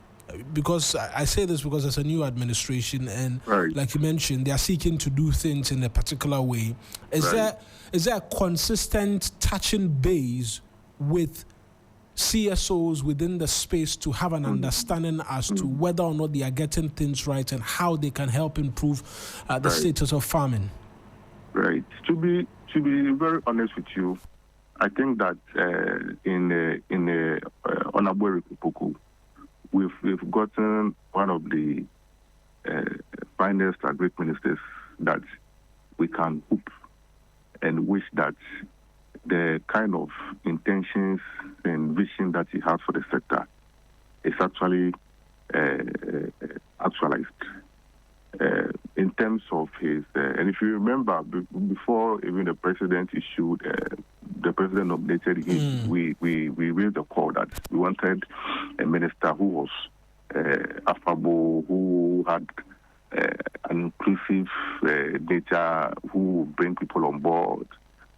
Because I say this because there's a new administration, and like you mentioned, they are seeking to do things in a particular way. Is there a consistent touching base with CSOs within the space to have an understanding as to whether or not they are getting things right and how they can help improve the status of farming? Right. To be very honest with you, I think that in Honorable Poku, we've gotten one of the finest and great ministers that we can hope and wish that the kind of intentions and vision that he has for the sector is actually actualized. In terms of his, and if you remember, before even the president issued, the president nominated him, we raised the call that we wanted a minister who was affable, who had an inclusive nature, who would bring people on board,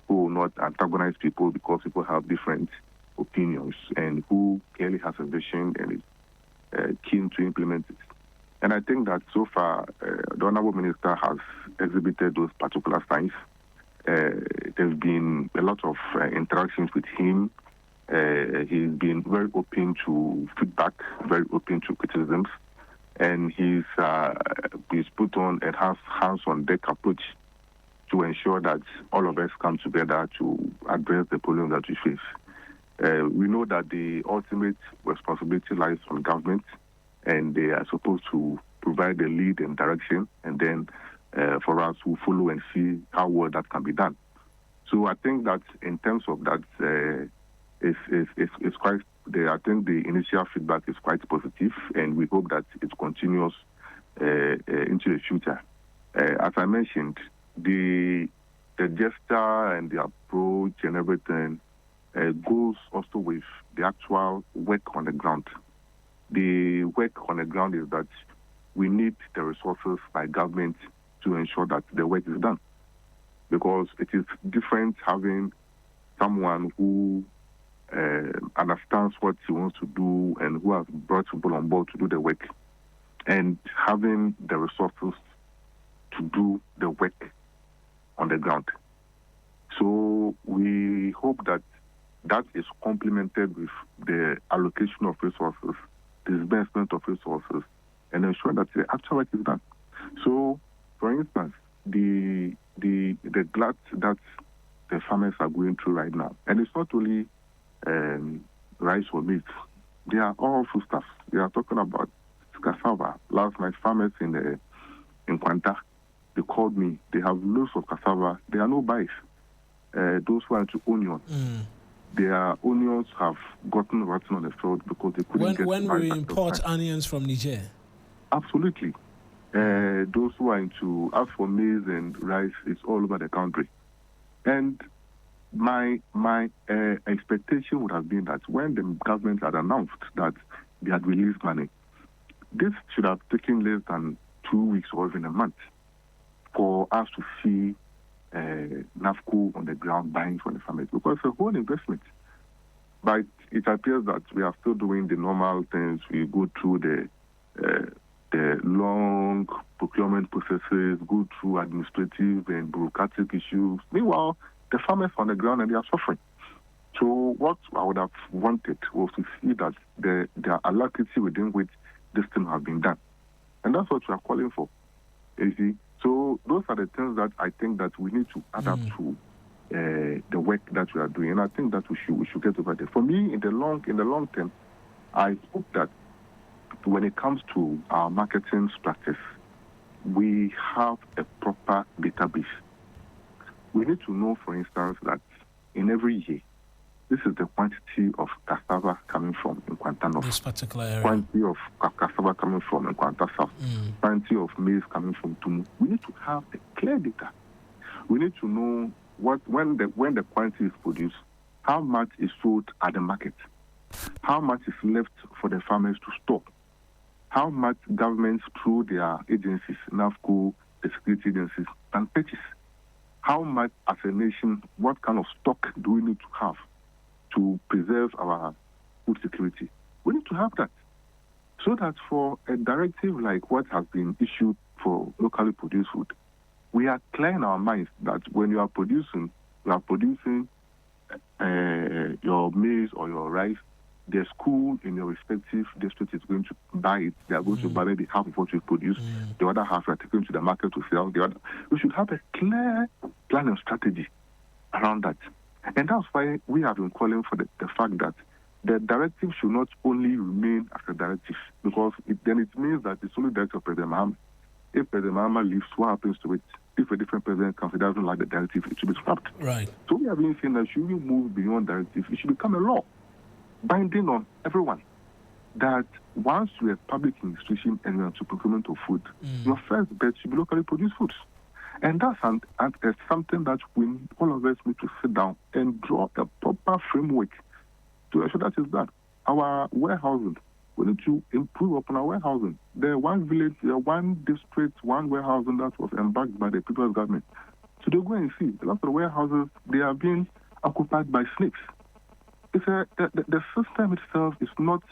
who will not antagonize people because people have different opinions, and who clearly has a vision and is keen to implement it. And I think that so far, the Honorable Minister has exhibited those particular signs. There's been a lot of interactions with him. He's been very open to feedback, very open to criticisms, and he's put on a hands-on-deck approach to ensure that all of us come together to address the problem that we face. We know that the ultimate responsibility lies on government, and they are supposed to provide the lead and direction, and then for us to follow and see how well that can be done. So I think that in terms of that, it's quite. I think the initial feedback is quite positive, and we hope that it continues into the future. As I mentioned, the gesture and the approach and everything goes also with the actual work on the ground. The work on the ground is that we need the resources by government to ensure that the work is done. Because it is different having someone who understands what he wants to do and who has brought people on board to do the work, and having the resources to do the work on the ground. So we hope that that is complemented with the allocation of resources, disbursement of resources, and ensure that the actual work is done. So, for instance, the glut that the farmers are going through right now, and it's not only rice or meat, they are all foodstuffs. They are talking about cassava. Last night, farmers in Kwanta, they called me. They have loads of cassava. There are no buys. Those who are into onion, their onions have gotten rotten on the field because they couldn't get. When we import onions from Niger. Absolutely. Those who are into, as for maize and rice, it's all over the country. And my expectation would have been that when the government had announced that they had released money, this should have taken less than 2 weeks or even a month for us to see NAFCO on the ground buying from the farmers, because it's a whole investment. But it appears that we are still doing the normal things. We go through the long procurement processes, go through administrative and bureaucratic issues. Meanwhile, the farmers on the ground, and they are suffering. So what I would have wanted was to see that there are alacrity within which this thing has been done. And that's what we are calling for. You see? So those are the things that I think that we need to add up to the work that we are doing. And I think that we should get over there. For me, in the long term, I hope that when it comes to our marketing practice, we have a proper database. We need to know, for instance, that in every year, this is the quantity of cassava coming from in Kwanta North. This particular area. Quantity of cassava coming from in Kwanta South. Quantity of maize coming from Tumu. We need to have a clear data. We need to know when the quantity is produced, how much is sold at the market, how much is left for the farmers to store, how much governments through their agencies, NAFCO, the security agencies, can purchase, how much as a nation, what kind of stock do we need to have to preserve our food security. We need to have that, so that for a directive like what has been issued for locally produced food, we are clear in our minds that when you are producing your maize or your rice, the school in your respective district is going to buy it. They are going to buy maybe half of what you produce. The other half you are taking to the market to sell. We should have a clear plan and strategy around that. And that's why we have been calling for the fact that the directive should not only remain as a directive, because then it means that it's only directive of President Mahama. If President Mahama leaves, what happens to it? If a different president comes, it doesn't like the directive, it should be scrapped. Right. So we have been saying that should we move beyond directive, it should become a law, binding on everyone, that once you're a public institution and you're into procurement of food, your first bet should be locally produced foods. And that's something that all of us need to sit down and draw a proper framework to ensure that is done. Our warehousing, we need to improve upon our warehousing. There one village, one district, one warehousing that was embarked by the people's government. So they go and see a lot of the warehouses, they are being occupied by snakes. The system itself is not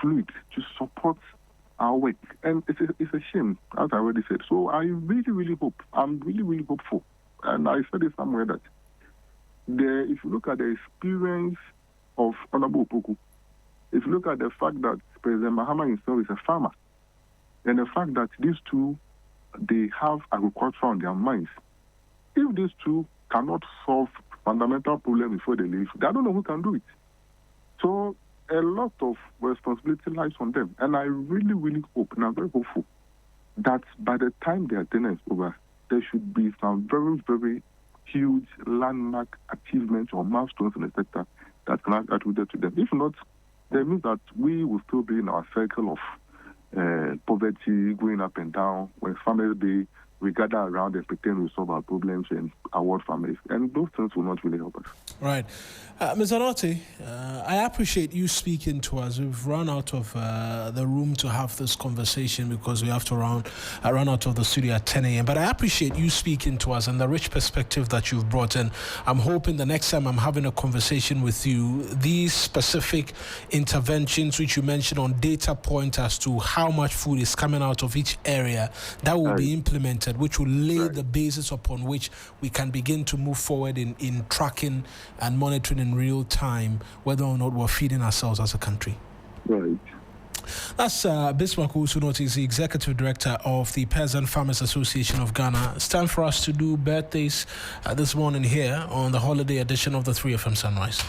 fluid to support our work, and it's a shame, as I already said. So I really hope, I'm really hopeful, and I said it somewhere that if you look at the experience of Honorable Opoku, if you look at the fact that President Mahama himself is a farmer, and the fact that these two, they have agriculture on their minds, if these two cannot solve fundamental problems before they leave, I don't know who can do it. So a lot of responsibility lies on them. And I really hope, and I'm very hopeful, that by the time their tenure is over, there should be some very huge landmark achievements or milestones in the sector that can be attributed to them. If not, that means that we will still be in our cycle of poverty, going up and down. When farmers day, we gather around and pretend we solve our problems and award farmers. And those things will not really help us. Right. Ms. Anote, I appreciate you speaking to us. We've run out of the room to have this conversation because we have to run out of the studio at 10 a.m. But I appreciate you speaking to us and the rich perspective that you've brought in. I'm hoping the next time I'm having a conversation with you, these specific interventions which you mentioned on data point as to how much food is coming out of each area, that will be implemented, which will lay the basis upon which we can begin to move forward in tracking and monitoring in real time whether or not we're feeding ourselves as a country. Right. That's Bismarck Usunoti, is the Executive Director of the Peasant Farmers Association of Ghana. It's time for us to do birthdays this morning here on the holiday edition of the 3FM Sunrise.